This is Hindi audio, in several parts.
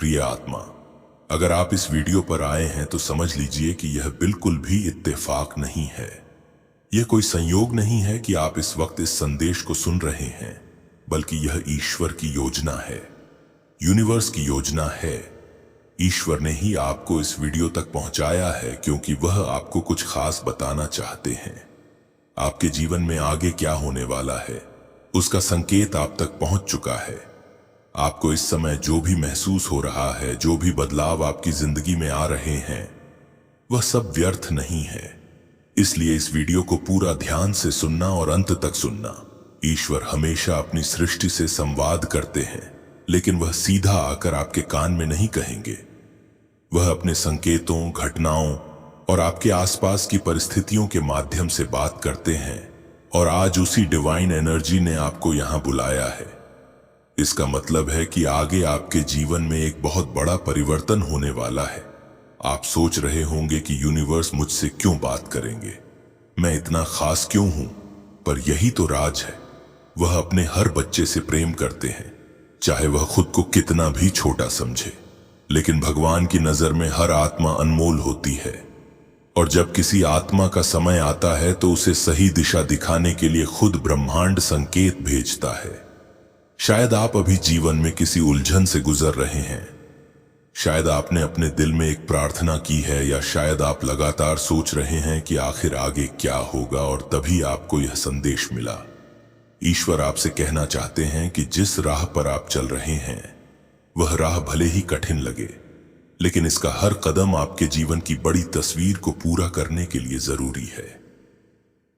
प्रिय आत्मा, अगर आप इस वीडियो पर आए हैं तो समझ लीजिए कि यह बिल्कुल भी इत्तेफाक नहीं है। यह कोई संयोग नहीं है कि आप इस वक्त इस संदेश को सुन रहे हैं, बल्कि यह ईश्वर की योजना है, यूनिवर्स की योजना है। ईश्वर ने ही आपको इस वीडियो तक पहुंचाया है क्योंकि वह आपको कुछ खास बताना चाहते हैं। आपके जीवन में आगे क्या होने वाला है, उसका संकेत आप तक पहुंच चुका है। आपको इस समय जो भी महसूस हो रहा है, जो भी बदलाव आपकी जिंदगी में आ रहे हैं, वह सब व्यर्थ नहीं है। इसलिए इस वीडियो को पूरा ध्यान से सुनना और अंत तक सुनना। ईश्वर हमेशा अपनी सृष्टि से संवाद करते हैं, लेकिन वह सीधा आकर आपके कान में नहीं कहेंगे। वह अपने संकेतों, घटनाओं और आपके आसपास की परिस्थितियों के माध्यम से बात करते हैं, और आज उसी डिवाइन एनर्जी ने आपको यहां बुलाया है। इसका मतलब है कि आगे आपके जीवन में एक बहुत बड़ा परिवर्तन होने वाला है। आप सोच रहे होंगे कि यूनिवर्स मुझसे क्यों बात करेंगे, मैं इतना खास क्यों हूं? पर यही तो राज है। वह अपने हर बच्चे से प्रेम करते हैं, चाहे वह खुद को कितना भी छोटा समझे। लेकिन भगवान की नजर में हर आत्मा अनमोल होती है, और जब किसी आत्मा का समय आता है तो उसे सही दिशा दिखाने के लिए खुद ब्रह्मांड संकेत भेजता है। शायद आप अभी जीवन में किसी उलझन से गुजर रहे हैं, शायद आपने अपने दिल में एक प्रार्थना की है, या शायद आप लगातार सोच रहे हैं कि आखिर आगे क्या होगा, और तभी आपको यह संदेश मिला। ईश्वर आपसे कहना चाहते हैं कि जिस राह पर आप चल रहे हैं, वह राह भले ही कठिन लगे, लेकिन इसका हर कदम आपके जीवन की बड़ी तस्वीर को पूरा करने के लिए जरूरी है।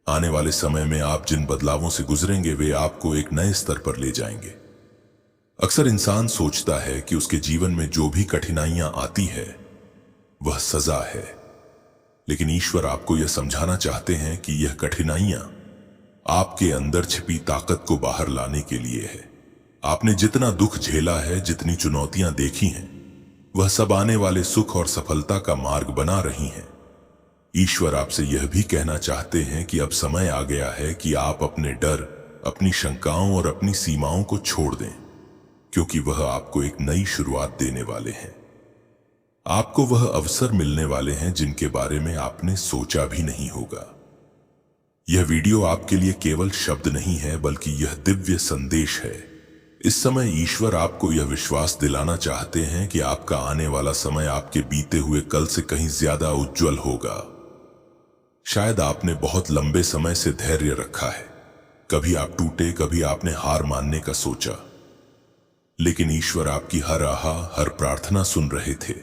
आने वाले समय में आप जिन बदलावों से गुजरेंगे, वे आपको एक नए स्तर पर ले जाएंगे। अक्सर इंसान सोचता है कि उसके जीवन में जो भी कठिनाइयां आती है वह सजा है, लेकिन ईश्वर आपको यह समझाना चाहते हैं कि यह कठिनाइयां आपके अंदर छिपी ताकत को बाहर लाने के लिए है। आपने जितना दुख झेला है, जितनी चुनौतियां देखी हैं, वह सब आने वाले सुख और सफलता का मार्ग बना रही हैं। ईश्वर आपसे यह भी कहना चाहते हैं कि अब समय आ गया है कि आप अपने डर, अपनी शंकाओं और अपनी सीमाओं को छोड़ दें, क्योंकि वह आपको एक नई शुरुआत देने वाले हैं। आपको वह अवसर मिलने वाले हैं जिनके बारे में आपने सोचा भी नहीं होगा। यह वीडियो आपके लिए केवल शब्द नहीं है, बल्कि यह दिव्य संदेश है। इस समय ईश्वर आपको यह विश्वास दिलाना चाहते हैं कि आपका आने वाला समय आपके बीते हुए कल से कहीं ज्यादा उज्जवल होगा। शायद आपने बहुत लंबे समय से धैर्य रखा है, कभी आप टूटे, कभी आपने हार मानने का सोचा, लेकिन ईश्वर आपकी हर आह, हर प्रार्थना सुन रहे थे,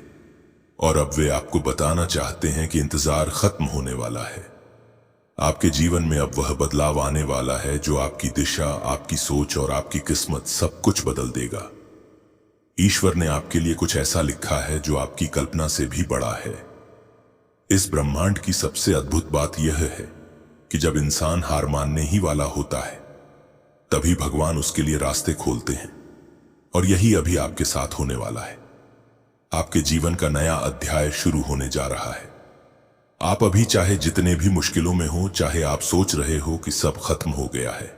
और अब वे आपको बताना चाहते हैं कि इंतजार खत्म होने वाला है। आपके जीवन में अब वह बदलाव आने वाला है जो आपकी दिशा, आपकी सोच और आपकी किस्मत सब कुछ बदल देगा। ईश्वर ने आपके लिए कुछ ऐसा लिखा है जो आपकी कल्पना से भी बड़ा है। इस ब्रह्मांड की सबसे अद्भुत बात यह है कि जब इंसान हार मानने ही वाला होता है, तभी भगवान उसके लिए रास्ते खोलते हैं, और यही अभी आपके साथ होने वाला है। आपके जीवन का नया अध्याय शुरू होने जा रहा है। आप अभी चाहे जितने भी मुश्किलों में हो, चाहे आप सोच रहे हो कि सब खत्म हो गया है,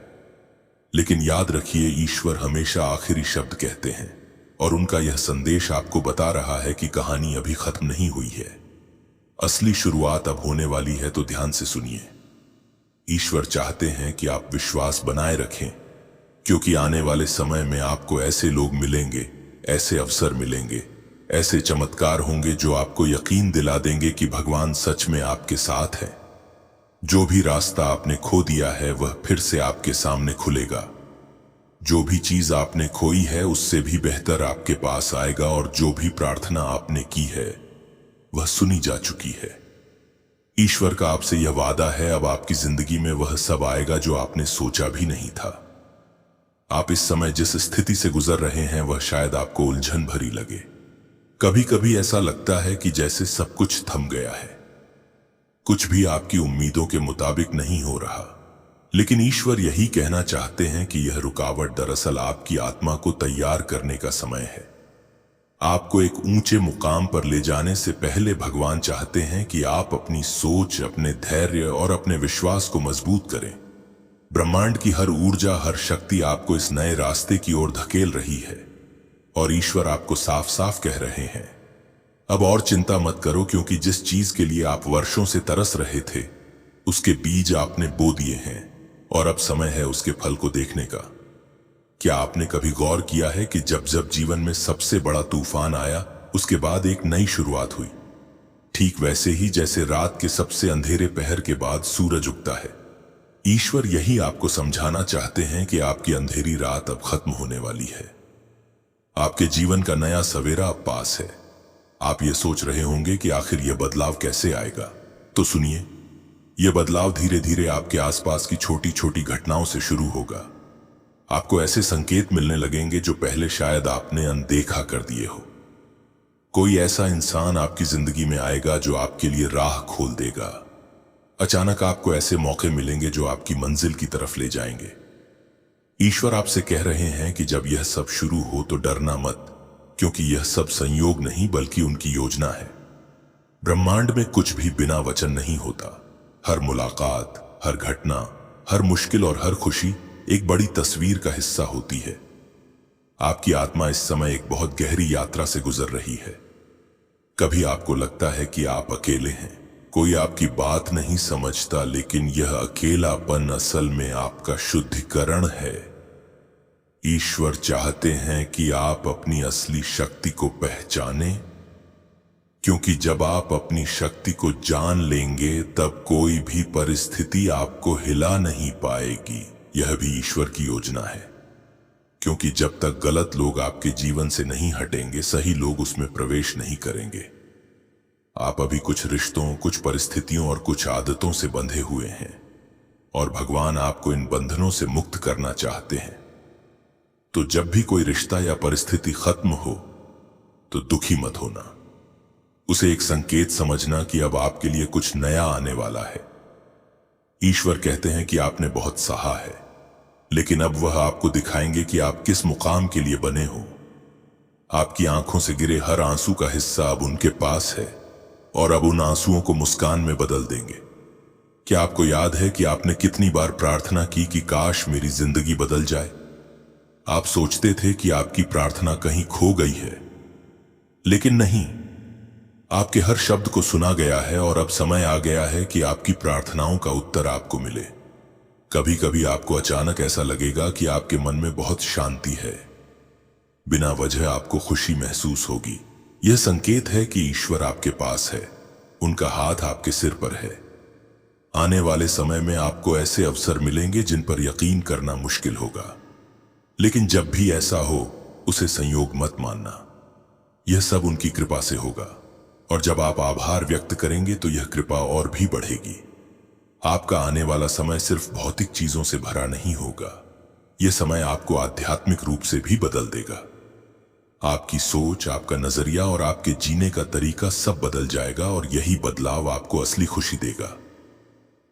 लेकिन याद रखिए, ईश्वर हमेशा आखिरी शब्द कहते हैं, और उनका यह संदेश आपको बता रहा है कि कहानी अभी खत्म नहीं हुई है। असली शुरुआत अब होने वाली है, तो ध्यान से सुनिए। ईश्वर चाहते हैं कि आप विश्वास बनाए रखें, क्योंकि आने वाले समय में आपको ऐसे लोग मिलेंगे, ऐसे अवसर मिलेंगे, ऐसे चमत्कार होंगे जो आपको यकीन दिला देंगे कि भगवान सच में आपके साथ है। जो भी रास्ता आपने खो दिया है वह फिर से आपके सामने खुलेगा। जो भी चीज आपने खोई है उससे भी बेहतर आपके पास आएगा, और जो भी प्रार्थना आपने की है वह सुनी जा चुकी है। ईश्वर का आपसे यह वादा है, अब आपकी जिंदगी में वह सब आएगा जो आपने सोचा भी नहीं था। आप इस समय जिस स्थिति से गुजर रहे हैं वह शायद आपको उलझन भरी लगे। कभी कभी ऐसा लगता है कि जैसे सब कुछ थम गया है, कुछ भी आपकी उम्मीदों के मुताबिक नहीं हो रहा। लेकिन ईश्वर यही कहना चाहते हैं कि यह रुकावट दरअसल आपकी आत्मा को तैयार करने का समय है। आपको एक ऊंचे मुकाम पर ले जाने से पहले भगवान चाहते हैं कि आप अपनी सोच, अपने धैर्य और अपने विश्वास को मजबूत करें। ब्रह्मांड की हर ऊर्जा, हर शक्ति आपको इस नए रास्ते की ओर धकेल रही है। और ईश्वर आपको साफ साफ कह रहे हैं, अब और चिंता मत करो, क्योंकि जिस चीज के लिए आप वर्षों से तरस रहे थे उसके बीज आपने बो दिए हैं और अब समय है उसके फल को देखने का। क्या आपने कभी गौर किया है कि जब जब जीवन में सबसे बड़ा तूफान आया उसके बाद एक नई शुरुआत हुई? ठीक वैसे ही जैसे रात के सबसे अंधेरे पहर के बाद सूरज उगता है। ईश्वर यही आपको समझाना चाहते हैं कि आपकी अंधेरी रात अब खत्म होने वाली है। आपके जीवन का नया सवेरा अब पास है। आप ये सोच रहे होंगे कि आखिर यह बदलाव कैसे आएगा, तो सुनिए, यह बदलाव धीरे धीरे आपके आसपास की छोटी छोटी घटनाओं से शुरू होगा। आपको ऐसे संकेत मिलने लगेंगे जो पहले शायद आपने अनदेखा कर दिए हो। कोई ऐसा इंसान आपकी जिंदगी में आएगा जो आपके लिए राह खोल देगा। अचानक आपको ऐसे मौके मिलेंगे जो आपकी मंजिल की तरफ ले जाएंगे। ईश्वर आपसे कह रहे हैं कि जब यह सब शुरू हो तो डरना मत, क्योंकि यह सब संयोग नहीं बल्कि उनकी योजना है। ब्रह्मांड में कुछ भी बिना वचन नहीं होता। हर मुलाकात, हर घटना, हर मुश्किल और हर खुशी एक बड़ी तस्वीर का हिस्सा होती है। आपकी आत्मा इस समय एक बहुत गहरी यात्रा से गुजर रही है। कभी आपको लगता है कि आप अकेले हैं, कोई आपकी बात नहीं समझता, लेकिन यह अकेलापन असल में आपका शुद्धिकरण है। ईश्वर चाहते हैं कि आप अपनी असली शक्ति को पहचानें, क्योंकि जब आप अपनी शक्ति को जान लेंगे तब कोई भी परिस्थिति आपको हिला नहीं पाएगी। यह भी ईश्वर की योजना है, क्योंकि जब तक गलत लोग आपके जीवन से नहीं हटेंगे सही लोग उसमें प्रवेश नहीं करेंगे। आप अभी कुछ रिश्तों, कुछ परिस्थितियों और कुछ आदतों से बंधे हुए हैं और भगवान आपको इन बंधनों से मुक्त करना चाहते हैं। तो जब भी कोई रिश्ता या परिस्थिति खत्म हो तो दुखी मत होना। उसे एक संकेत समझना कि अब आपके लिए कुछ नया आने वाला है। ईश्वर कहते हैं कि आपने बहुत सहा है, लेकिन अब वह आपको दिखाएंगे कि आप किस मुकाम के लिए बने हो। आपकी आंखों से गिरे हर आंसू का हिस्सा अब उनके पास है और अब उन आंसुओं को मुस्कान में बदल देंगे। क्या आपको याद है कि आपने कितनी बार प्रार्थना की कि काश मेरी जिंदगी बदल जाए? आप सोचते थे कि आपकी प्रार्थना कहीं खो गई है, लेकिन नहीं, आपके हर शब्द को सुना गया है और अब समय आ गया है कि आपकी प्रार्थनाओं का उत्तर आपको मिले। कभी कभी आपको अचानक ऐसा लगेगा कि आपके मन में बहुत शांति है। बिना वजह आपको खुशी महसूस होगी। यह संकेत है कि ईश्वर आपके पास है, उनका हाथ आपके सिर पर है। आने वाले समय में आपको ऐसे अवसर मिलेंगे जिन पर यकीन करना मुश्किल होगा, लेकिन जब भी ऐसा हो उसे संयोग मत मानना। यह सब उनकी कृपा से होगा और जब आप आभार व्यक्त करेंगे तो यह कृपा और भी बढ़ेगी। आपका आने वाला समय सिर्फ भौतिक चीजों से भरा नहीं होगा, यह समय आपको आध्यात्मिक रूप से भी बदल देगा। आपकी सोच, आपका नजरिया और आपके जीने का तरीका सब बदल जाएगा और यही बदलाव आपको असली खुशी देगा।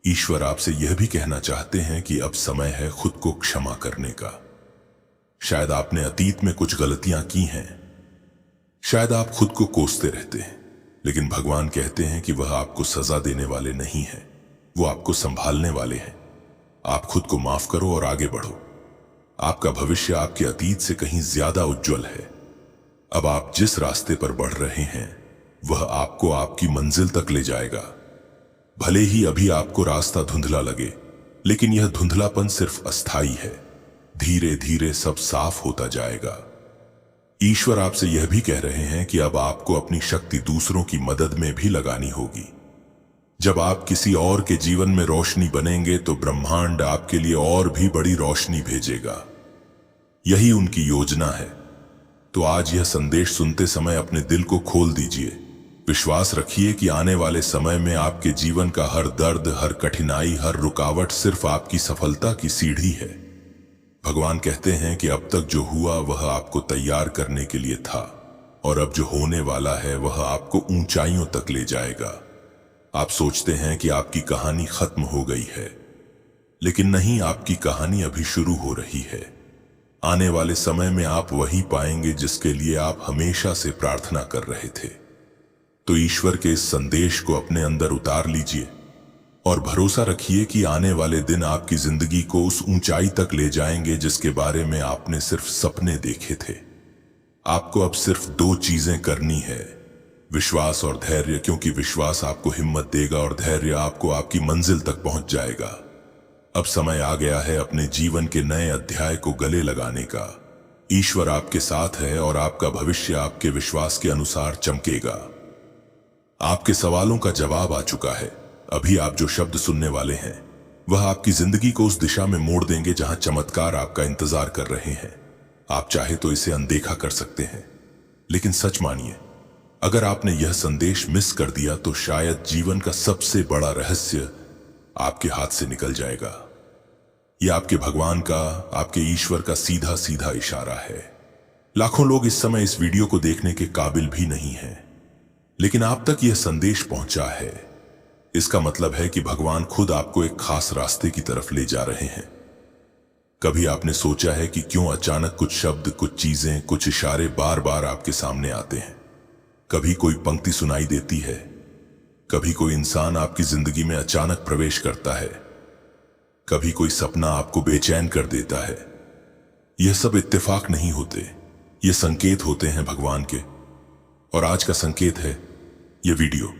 ईश्वर आपसे यह भी कहना चाहते हैं कि अब समय है खुद को क्षमा करने का। शायद आपने अतीत में कुछ गलतियां की हैं, शायद आप खुद को कोसते रहते हैं, लेकिन भगवान कहते हैं कि वह आपको सजा देने वाले नहीं हैं, वो आपको संभालने वाले हैं। आप खुद को माफ करो और आगे बढ़ो। आपका भविष्य आपके अतीत से कहीं ज्यादा उज्जवल है। अब आप जिस रास्ते पर बढ़ रहे हैं वह आपको आपकी मंजिल तक ले जाएगा। भले ही अभी आपको रास्ता धुंधला लगे, लेकिन यह धुंधलापन सिर्फ अस्थाई है। धीरे धीरे सब साफ होता जाएगा। ईश्वर आपसे यह भी कह रहे हैं कि अब आपको अपनी शक्ति दूसरों की मदद में भी लगानी होगी। जब आप किसी और के जीवन में रोशनी बनेंगे तो ब्रह्मांड आपके लिए और भी बड़ी रोशनी भेजेगा। यही उनकी योजना है। तो आज यह संदेश सुनते समय अपने दिल को खोल दीजिए। विश्वास रखिए कि आने वाले समय में आपके जीवन का हर दर्द, हर कठिनाई, हर रुकावट सिर्फ आपकी सफलता की सीढ़ी है। भगवान कहते हैं कि अब तक जो हुआ वह आपको तैयार करने के लिए था और अब जो होने वाला है वह आपको ऊंचाइयों तक ले जाएगा। आप सोचते हैं कि आपकी कहानी खत्म हो गई है, लेकिन नहीं, आपकी कहानी अभी शुरू हो रही है। आने वाले समय में आप वही पाएंगे जिसके लिए आप हमेशा से प्रार्थना कर रहे थे। तो ईश्वर के इस संदेश को अपने अंदर उतार लीजिए और भरोसा रखिए कि आने वाले दिन आपकी जिंदगी को उस ऊंचाई तक ले जाएंगे जिसके बारे में आपने सिर्फ सपने देखे थे। आपको अब सिर्फ दो चीजें करनी है, विश्वास और धैर्य, क्योंकि विश्वास आपको हिम्मत देगा और धैर्य आपको आपकी मंजिल तक पहुंच जाएगा। अब समय आ गया है अपने जीवन के नए अध्याय को गले लगाने का। ईश्वर आपके साथ है और आपका भविष्य आपके विश्वास के अनुसार चमकेगा। आपके सवालों का जवाब आ चुका है। अभी आप जो शब्द सुनने वाले हैं वह आपकी जिंदगी को उस दिशा में मोड़ देंगे जहां चमत्कार आपका इंतजार कर रहे हैं। आप चाहे तो इसे अनदेखा कर सकते हैं, लेकिन सच मानिए, अगर आपने यह संदेश मिस कर दिया तो शायद जीवन का सबसे बड़ा रहस्य आपके हाथ से निकल जाएगा। यह आपके भगवान का, आपके ईश्वर का सीधा सीधा इशारा है। लाखों लोग इस समय इस वीडियो को देखने के काबिल भी नहीं हैं, लेकिन आप तक यह संदेश पहुंचा है। इसका मतलब है कि भगवान खुद आपको एक खास रास्ते की तरफ ले जा रहे हैं। कभी आपने सोचा है कि क्यों अचानक कुछ शब्द, कुछ चीजें, कुछ इशारे बार बार आपके सामने आते हैं? कभी कोई पंक्ति सुनाई देती है, कभी कोई इंसान आपकी जिंदगी में अचानक प्रवेश करता है, कभी कोई सपना आपको बेचैन कर देता है। यह सब इत्तेफाक नहीं होते, ये संकेत होते हैं भगवान के। और आज का संकेत है यह वीडियो।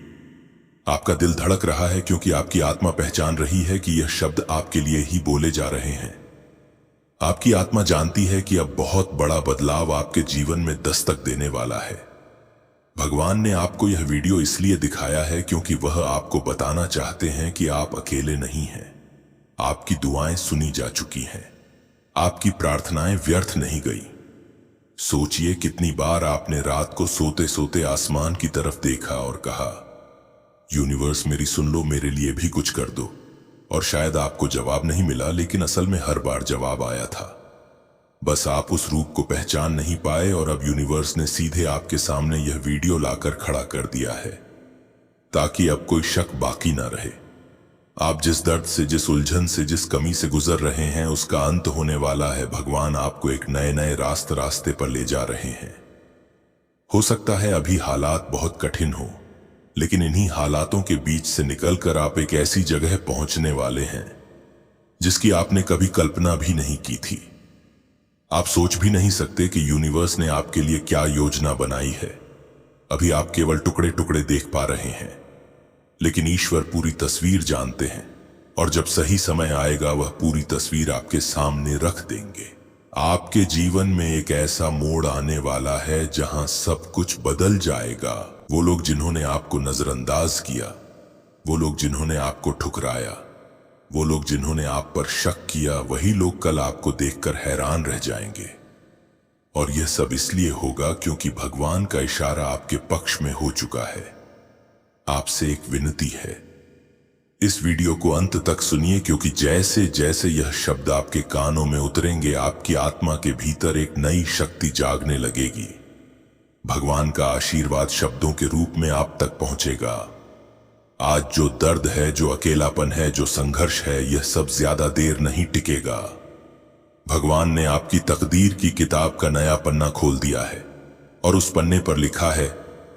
आपका दिल धड़क रहा है क्योंकि आपकी आत्मा पहचान रही है कि यह शब्द आपके लिए ही बोले जा रहे हैं। आपकी आत्मा जानती है कि अब बहुत बड़ा बदलाव आपके जीवन में दस्तक देने वाला है। भगवान ने आपको यह वीडियो इसलिए दिखाया है क्योंकि वह आपको बताना चाहते हैं कि आप अकेले नहीं हैं। आपकी दुआएं सुनी जा चुकी हैं, आपकी प्रार्थनाएं व्यर्थ नहीं गई। सोचिए कितनी बार आपने रात को सोते सोते आसमान की तरफ देखा और कहा, यूनिवर्स मेरी सुन लो, मेरे लिए भी कुछ कर दो। और शायद आपको जवाब नहीं मिला, लेकिन असल में हर बार जवाब आया था। बस आप उस रूप को पहचान नहीं पाए और अब यूनिवर्स ने सीधे आपके सामने यह वीडियो लाकर खड़ा कर दिया है, ताकि अब कोई शक बाकी ना रहे। आप जिस दर्द से, जिस उलझन से, जिस कमी से गुजर रहे हैं उसका अंत होने वाला है। भगवान आपको एक नए नए रास्ते पर ले जा रहे हैं। हो सकता है अभी हालात बहुत कठिन हो, लेकिन इन्हीं हालातों के बीच से निकलकर आप एक ऐसी जगह पहुंचने वाले हैं जिसकी आपने कभी कल्पना भी नहीं की थी। आप सोच भी नहीं सकते कि यूनिवर्स ने आपके लिए क्या योजना बनाई है। अभी आप केवल टुकड़े टुकड़े देख पा रहे हैं, लेकिन ईश्वर पूरी तस्वीर जानते हैं और जब सही समय आएगा वह पूरी तस्वीर आपके सामने रख देंगे। आपके जीवन में एक ऐसा मोड़ आने वाला है जहां सब कुछ बदल जाएगा। वो लोग जिन्होंने आपको नजरअंदाज किया, वो लोग जिन्होंने आपको ठुकराया, वो लोग जिन्होंने आप पर शक किया, वही लोग कल आपको देखकर हैरान रह जाएंगे। और यह सब इसलिए होगा क्योंकि भगवान का इशारा आपके पक्ष में हो चुका है। आपसे एक विनती है, इस वीडियो को अंत तक सुनिए, क्योंकि जैसे जैसे यह शब्द आपके कानों में उतरेंगे आपकी आत्मा के भीतर एक नई शक्ति जागने लगेगी। भगवान का आशीर्वाद शब्दों के रूप में आप तक पहुंचेगा। आज जो दर्द है, जो अकेलापन है, जो संघर्ष है, यह सब ज्यादा देर नहीं टिकेगा। भगवान ने आपकी तकदीर की किताब का नया पन्ना खोल दिया है और उस पन्ने पर लिखा है,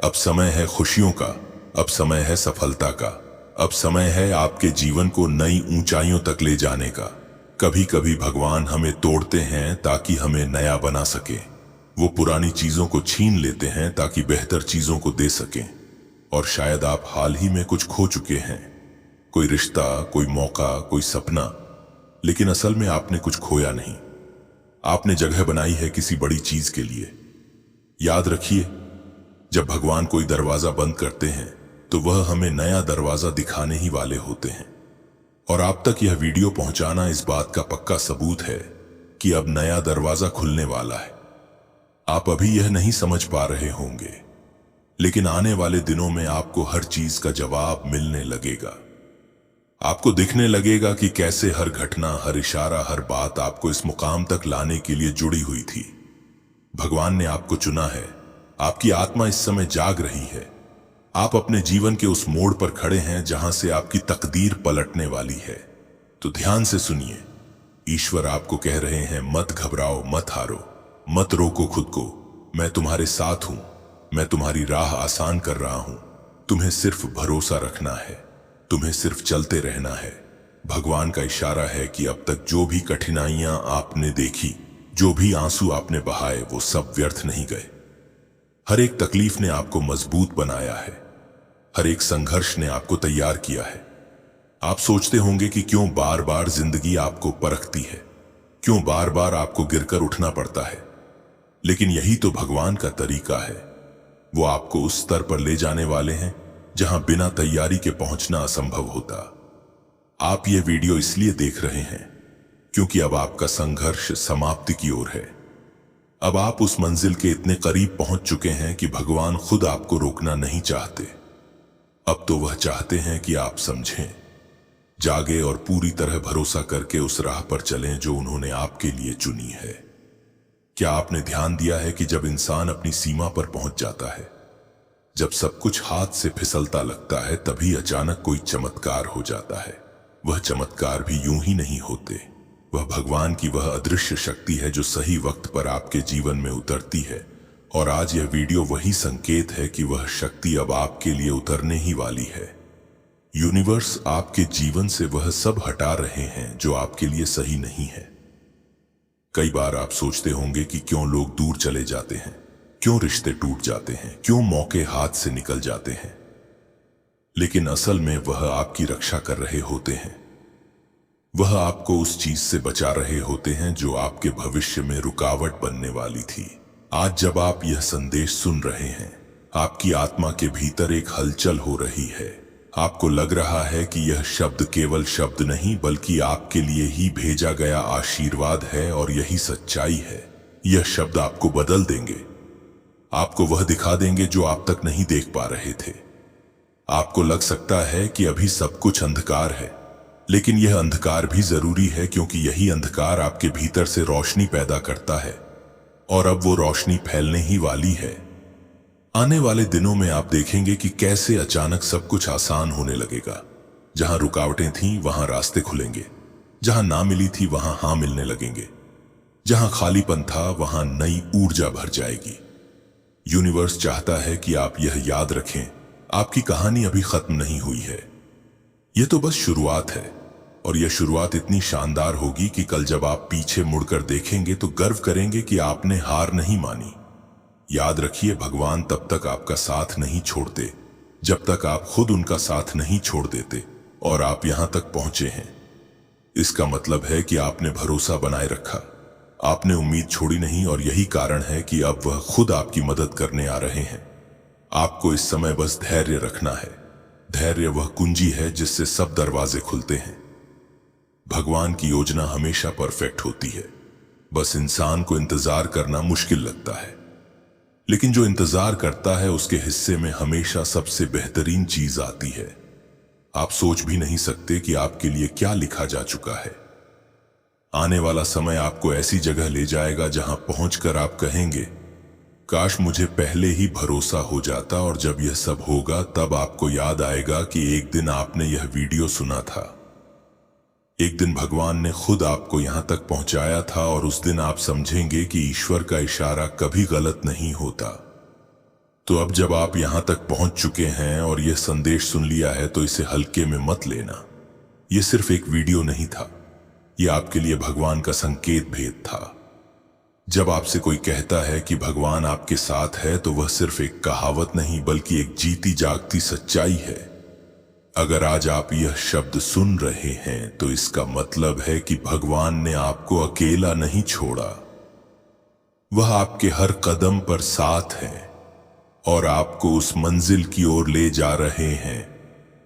अब समय है खुशियों का, अब समय है सफलता का, अब समय है आपके जीवन को नई ऊंचाइयों तक ले जाने का। कभी कभी भगवान हमें तोड़ते हैं ताकि हमें नया बना सके। वो पुरानी चीजों को छीन लेते हैं ताकि बेहतर चीजों को दे सकें। और शायद आप हाल ही में कुछ खो चुके हैं, कोई रिश्ता, कोई मौका, कोई सपना, लेकिन असल में आपने कुछ खोया नहीं। आपने जगह बनाई है किसी बड़ी चीज के लिए। याद रखिए, जब भगवान कोई दरवाजा बंद करते हैं तो वह हमें नया दरवाजा दिखाने ही वाले होते हैं। और आप तक यह वीडियो पहुंचाना इस बात का पक्का सबूत है कि अब नया दरवाजा खुलने वाला है। आप अभी यह नहीं समझ पा रहे होंगे, लेकिन आने वाले दिनों में आपको हर चीज का जवाब मिलने लगेगा। आपको दिखने लगेगा कि कैसे हर घटना, हर इशारा, हर बात आपको इस मुकाम तक लाने के लिए जुड़ी हुई थी। भगवान ने आपको चुना है। आपकी आत्मा इस समय जाग रही है। आप अपने जीवन के उस मोड़ पर खड़े हैं जहां से आपकी तकदीर पलटने वाली है। तो ध्यान से सुनिए, ईश्वर आपको कह रहे हैं, मत घबराओ, मत हारो, मत रोको खुद को। मैं तुम्हारे साथ हूं, मैं तुम्हारी राह आसान कर रहा हूं। तुम्हें सिर्फ भरोसा रखना है, तुम्हें सिर्फ चलते रहना है। भगवान का इशारा है कि अब तक जो भी कठिनाइयां आपने देखी, जो भी आंसू आपने बहाए, वो सब व्यर्थ नहीं गए। हर एक तकलीफ ने आपको मजबूत बनाया है। हर एक संघर्ष ने आपको तैयार किया है। आप सोचते होंगे कि क्यों बार बार जिंदगी आपको परखती है, क्यों बार बार आपको गिरकर उठना पड़ता है। लेकिन यही तो भगवान का तरीका है। वो आपको उस स्तर पर ले जाने वाले हैं जहां बिना तैयारी के पहुंचना असंभव होता। आप ये वीडियो इसलिए देख रहे हैं क्योंकि अब आपका संघर्ष समाप्ति की ओर है। अब आप उस मंजिल के इतने करीब पहुंच चुके हैं कि भगवान खुद आपको रोकना नहीं चाहते। अब तो वह चाहते हैं कि आप समझें, जागे और पूरी तरह भरोसा करके उस राह पर चलें जो उन्होंने आपके लिए चुनी है। क्या आपने ध्यान दिया है कि जब इंसान अपनी सीमा पर पहुंच जाता है, जब सब कुछ हाथ से फिसलता लगता है, तभी अचानक कोई चमत्कार हो जाता है। वह चमत्कार भी यूं ही नहीं होते। वह भगवान की वह अदृश्य शक्ति है जो सही वक्त पर आपके जीवन में उतरती है। और आज यह वीडियो वही संकेत है कि वह शक्ति अब आपके लिए उतरने ही वाली है। यूनिवर्स आपके जीवन से वह सब हटा रहे हैं जो आपके लिए सही नहीं है। कई बार आप सोचते होंगे कि क्यों लोग दूर चले जाते हैं, क्यों रिश्ते टूट जाते हैं, क्यों मौके हाथ से निकल जाते हैं। लेकिन असल में वह आपकी रक्षा कर रहे होते हैं। वह आपको उस चीज से बचा रहे होते हैं जो आपके भविष्य में रुकावट बनने वाली थी। आज जब आप यह संदेश सुन रहे हैं, आपकी आत्मा के भीतर एक हलचल हो रही है। आपको लग रहा है कि यह शब्द केवल शब्द नहीं बल्कि आपके लिए ही भेजा गया आशीर्वाद है, और यही सच्चाई है। यह शब्द आपको बदल देंगे, आपको वह दिखा देंगे जो आप तक नहीं देख पा रहे थे। आपको लग सकता है कि अभी सब कुछ अंधकार है, लेकिन यह अंधकार भी जरूरी है, क्योंकि यही अंधकार आपके भीतर से रोशनी पैदा करता है, और अब वो रोशनी फैलने ही वाली है। आने वाले दिनों में आप देखेंगे कि कैसे अचानक सब कुछ आसान होने लगेगा। जहां रुकावटें थीं वहां रास्ते खुलेंगे, जहां ना मिली थी वहां हां मिलने लगेंगे, जहां खालीपन था वहां नई ऊर्जा भर जाएगी। यूनिवर्स चाहता है कि आप यह याद रखें, आपकी कहानी अभी खत्म नहीं हुई है। यह तो बस शुरुआत है, और यह शुरुआत इतनी शानदार होगी कि कल जब आप पीछे मुड़कर देखेंगे तो गर्व करेंगे कि आपने हार नहीं मानी। याद रखिए, भगवान तब तक आपका साथ नहीं छोड़ते जब तक आप खुद उनका साथ नहीं छोड़ देते। और आप यहां तक पहुंचे हैं, इसका मतलब है कि आपने भरोसा बनाए रखा, आपने उम्मीद छोड़ी नहीं, और यही कारण है कि अब वह खुद आपकी मदद करने आ रहे हैं। आपको इस समय बस धैर्य रखना है। धैर्य वह कुंजी है जिससे सब दरवाजे खुलते हैं। भगवान की योजना हमेशा परफेक्ट होती है, बस इंसान को इंतजार करना मुश्किल लगता है। लेकिन जो इंतजार करता है उसके हिस्से में हमेशा सबसे बेहतरीन चीज आती है। आप सोच भी नहीं सकते कि आपके लिए क्या लिखा जा चुका है। आने वाला समय आपको ऐसी जगह ले जाएगा जहां पहुंचकर आप कहेंगे, काश मुझे पहले ही भरोसा हो जाता। और जब यह सब होगा तब आपको याद आएगा कि एक दिन आपने यह वीडियो सुना था, एक दिन भगवान ने खुद आपको यहां तक पहुंचाया था, और उस दिन आप समझेंगे कि ईश्वर का इशारा कभी गलत नहीं होता। तो अब जब आप यहां तक पहुंच चुके हैं और यह संदेश सुन लिया है, तो इसे हल्के में मत लेना। यह सिर्फ एक वीडियो नहीं था, यह आपके लिए भगवान का संकेत भेद था। जब आपसे कोई कहता है कि भगवान आपके साथ है, तो वह सिर्फ एक कहावत नहीं बल्कि एक जीती जागती सच्चाई है। अगर आज आप यह शब्द सुन रहे हैं तो इसका मतलब है कि भगवान ने आपको अकेला नहीं छोड़ा। वह आपके हर कदम पर साथ है और आपको उस मंजिल की ओर ले जा रहे हैं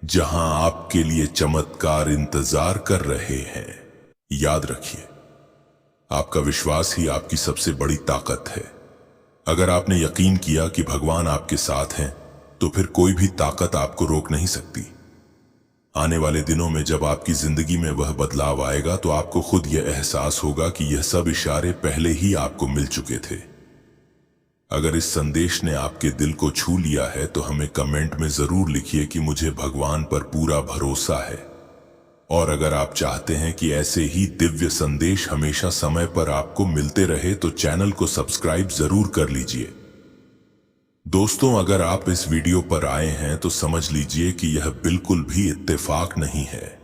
जहां आपके लिए चमत्कार इंतजार कर रहे हैं। याद रखिए, आपका विश्वास ही आपकी सबसे बड़ी ताकत है। अगर आपने यकीन किया कि भगवान आपके साथ हैं, तो फिर कोई भी ताकत आपको रोक नहीं सकती। आने वाले दिनों में जब आपकी जिंदगी में वह बदलाव आएगा, तो आपको खुद यह एहसास होगा कि यह सब इशारे पहले ही आपको मिल चुके थे। अगर इस संदेश ने आपके दिल को छू लिया है, तो हमें कमेंट में जरूर लिखिए कि मुझे भगवान पर पूरा भरोसा है। और अगर आप चाहते हैं कि ऐसे ही दिव्य संदेश हमेशा समय पर आपको मिलते रहे, तो चैनल को सब्सक्राइब जरूर कर लीजिए। दोस्तों, अगर आप इस वीडियो पर आए हैं तो समझ लीजिए कि यह बिल्कुल भी इत्तेफाक नहीं है।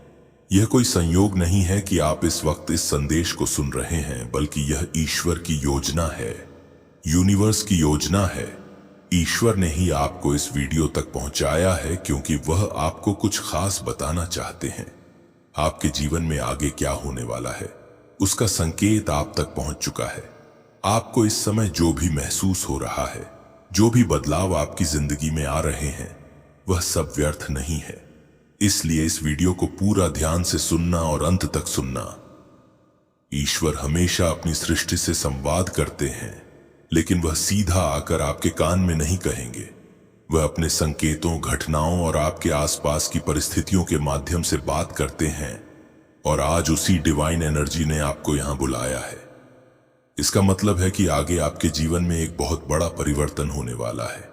यह कोई संयोग नहीं है कि आप इस वक्त इस संदेश को सुन रहे हैं, बल्कि यह ईश्वर की योजना है, यूनिवर्स की योजना है। ईश्वर ने ही आपको इस वीडियो तक पहुंचाया है क्योंकि वह आपको कुछ खास बताना चाहते हैं। आपके जीवन में आगे क्या होने वाला है उसका संकेत आप तक पहुंच चुका है। आपको इस समय जो भी महसूस हो रहा है, जो भी बदलाव आपकी जिंदगी में आ रहे हैं, वह सब व्यर्थ नहीं है। इसलिए इस वीडियो को पूरा ध्यान से सुनना और अंत तक सुनना। ईश्वर हमेशा अपनी सृष्टि से संवाद करते हैं, लेकिन वह सीधा आकर आपके कान में नहीं कहेंगे। वह अपने संकेतों, घटनाओं और आपके आसपास की परिस्थितियों के माध्यम से बात करते हैं। और आज उसी डिवाइन एनर्जी ने आपको यहां बुलाया है। इसका मतलब है कि आगे आपके जीवन में एक बहुत बड़ा परिवर्तन होने वाला है।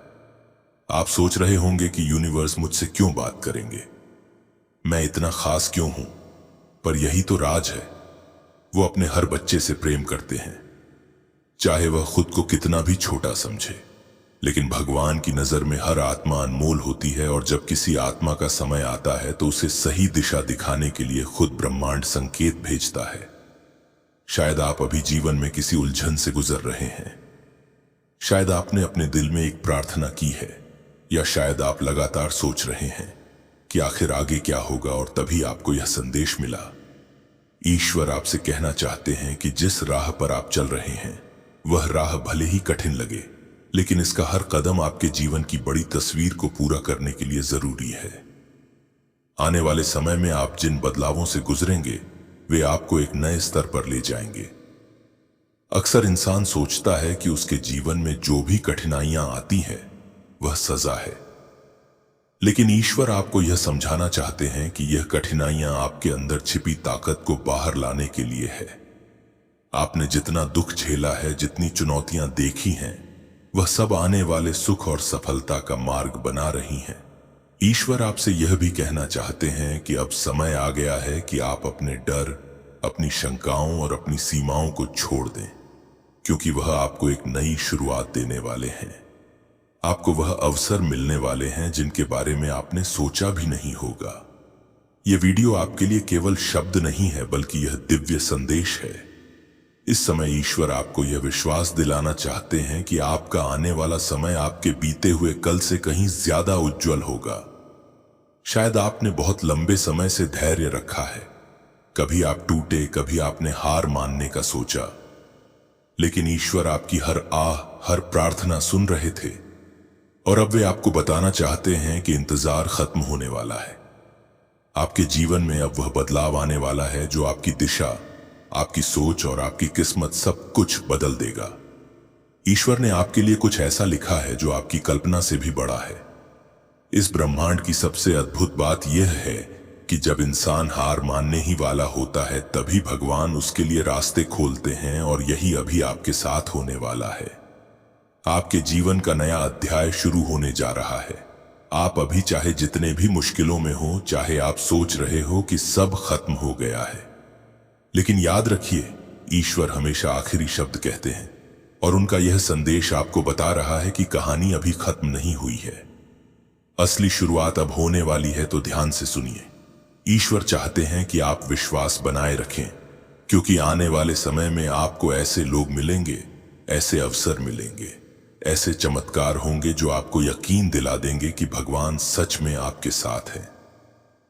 आप सोच रहे होंगे कि यूनिवर्स मुझसे क्यों बात करेंगे, मैं इतना खास क्यों हूं? पर यही तो राज है। वो अपने हर बच्चे से प्रेम करते हैं, चाहे वह खुद को कितना भी छोटा समझे। लेकिन भगवान की नजर में हर आत्मा अनमोल होती है, और जब किसी आत्मा का समय आता है तो उसे सही दिशा दिखाने के लिए खुद ब्रह्मांड संकेत भेजता है। शायद आप अभी जीवन में किसी उलझन से गुजर रहे हैं। शायद आपने अपने दिल में एक प्रार्थना की है, या शायद आप लगातार सोच रहे हैं कि आखिर आगे क्या होगा, और तभी आपको यह संदेश मिला। ईश्वर आपसे कहना चाहते हैं कि जिस राह पर आप चल रहे हैं वह राह भले ही कठिन लगे, लेकिन इसका हर कदम आपके जीवन की बड़ी तस्वीर को पूरा करने के लिए जरूरी है। आने वाले समय में आप जिन बदलावों से गुजरेंगे वे आपको एक नए स्तर पर ले जाएंगे। अक्सर इंसान सोचता है कि उसके जीवन में जो भी कठिनाइयां आती हैं वह सजा है, लेकिन ईश्वर आपको यह समझाना चाहते हैं कि यह कठिनाइयां आपके अंदर छिपी ताकत को बाहर लाने के लिए है। आपने जितना दुख झेला है, जितनी चुनौतियां देखी हैं, वह सब आने वाले सुख और सफलता का मार्ग बना रही हैं। ईश्वर आपसे यह भी कहना चाहते हैं कि अब समय आ गया है कि आप अपने डर, अपनी शंकाओं और अपनी सीमाओं को छोड़ दें, क्योंकि वह आपको एक नई शुरुआत देने वाले हैं। आपको वह अवसर मिलने वाले हैं जिनके बारे में आपने सोचा भी नहीं होगा। यह वीडियो आपके लिए केवल शब्द नहीं है, बल्कि यह दिव्य संदेश है। इस समय ईश्वर आपको यह विश्वास दिलाना चाहते हैं कि आपका आने वाला समय आपके बीते हुए कल से कहीं ज्यादा उज्जवल होगा। शायद आपने बहुत लंबे समय से धैर्य रखा है, कभी आप टूटे, कभी आपने हार मानने का सोचा, लेकिन ईश्वर आपकी हर आह, हर प्रार्थना सुन रहे थे, और अब वे आपको बताना चाहते हैं कि इंतजार खत्म होने वाला है। आपके जीवन में अब वह बदलाव आने वाला है जो आपकी दिशा, आपकी सोच और आपकी किस्मत सब कुछ बदल देगा। ईश्वर ने आपके लिए कुछ ऐसा लिखा है जो आपकी कल्पना से भी बड़ा है। इस ब्रह्मांड की सबसे अद्भुत बात यह है कि जब इंसान हार मानने ही वाला होता है तभी भगवान उसके लिए रास्ते खोलते हैं, और यही अभी आपके साथ होने वाला है। आपके जीवन का नया अध्याय शुरू होने जा रहा है। आप अभी चाहे जितने भी मुश्किलों में हो, चाहे आप सोच रहे हो कि सब खत्म हो गया है, लेकिन याद रखिए, ईश्वर हमेशा आखिरी शब्द कहते हैं, और उनका यह संदेश आपको बता रहा है कि कहानी अभी खत्म नहीं हुई है। असली शुरुआत अब होने वाली है, तो ध्यान से सुनिए। ईश्वर चाहते हैं कि आप विश्वास बनाए रखें, क्योंकि आने वाले समय में आपको ऐसे लोग मिलेंगे, ऐसे अवसर मिलेंगे, ऐसे चमत्कार होंगे जो आपको यकीन दिला देंगे कि भगवान सच में आपके साथ है।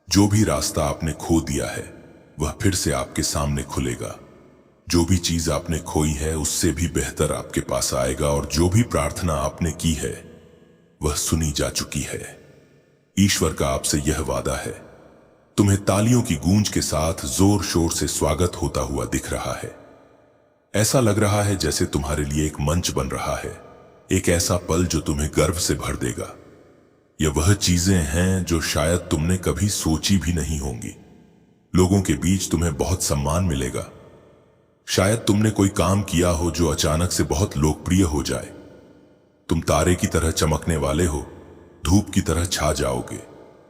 जो भी रास्ता आपने खो दिया है वह फिर से आपके सामने खुलेगा। जो भी चीज आपने खोई है उससे भी बेहतर आपके पास आएगा, और जो भी प्रार्थना आपने की है वह सुनी जा चुकी है। ईश्वर का आपसे यह वादा है। तुम्हें तालियों की गूंज के साथ जोर शोर से स्वागत होता हुआ दिख रहा है। ऐसा लग रहा है जैसे तुम्हारे लिए एक मंच बन रहा है, एक ऐसा पल जो तुम्हें गर्व से भर देगा। यह वह चीजें हैं जो शायद तुमने कभी सोची भी नहीं होंगी। लोगों के बीच तुम्हें बहुत सम्मान मिलेगा। शायद तुमने कोई काम किया हो जो अचानक से बहुत लोकप्रिय हो जाए। तुम तारे की तरह चमकने वाले हो, धूप की तरह छा जाओगे।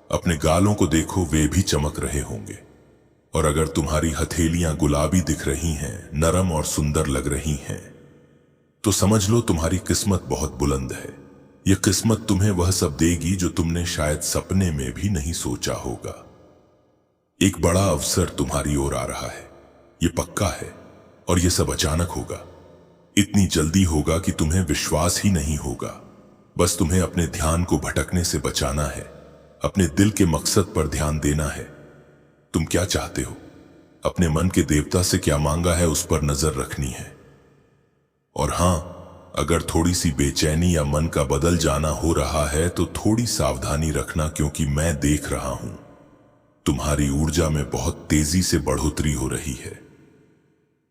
अपने गालों को देखो, वे भी चमक रहे होंगे। और अगर तुम्हारी हथेलियां गुलाबी दिख रही हैं, नरम और सुंदर लग रही हैं, तो समझ लो तुम्हारी किस्मत बहुत बुलंद है। यह किस्मत तुम्हें वह सब देगी जो तुमने शायद सपने में भी नहीं सोचा होगा। एक बड़ा अवसर तुम्हारी ओर आ रहा है, ये पक्का है, और ये सब अचानक होगा। इतनी जल्दी होगा कि तुम्हें विश्वास ही नहीं होगा। बस तुम्हें अपने ध्यान को भटकने से बचाना है, अपने दिल के मकसद पर ध्यान देना है। तुम क्या चाहते हो, अपने मन के देवता से क्या मांगा है, उस पर नजर रखनी है। और हां, अगर थोड़ी सी बेचैनी या मन का बदल जाना हो रहा है तो थोड़ी सावधानी रखना, क्योंकि मैं देख रहा हूं तुम्हारी ऊर्जा में बहुत तेजी से बढ़ोतरी हो रही है।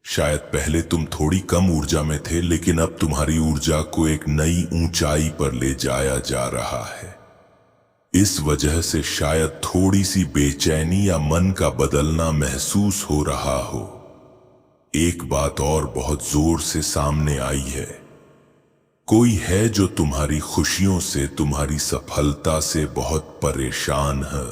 शायद पहले तुम थोड़ी कम ऊर्जा में थे, लेकिन अब तुम्हारी ऊर्जा को एक नई ऊंचाई पर ले जाया जा रहा है। इस वजह से शायद थोड़ी सी बेचैनी या मन का बदलना महसूस हो रहा हो। एक बात और बहुत जोर से सामने आई है, कोई है जो तुम्हारी खुशियों से, तुम्हारी सफलता से बहुत परेशान है।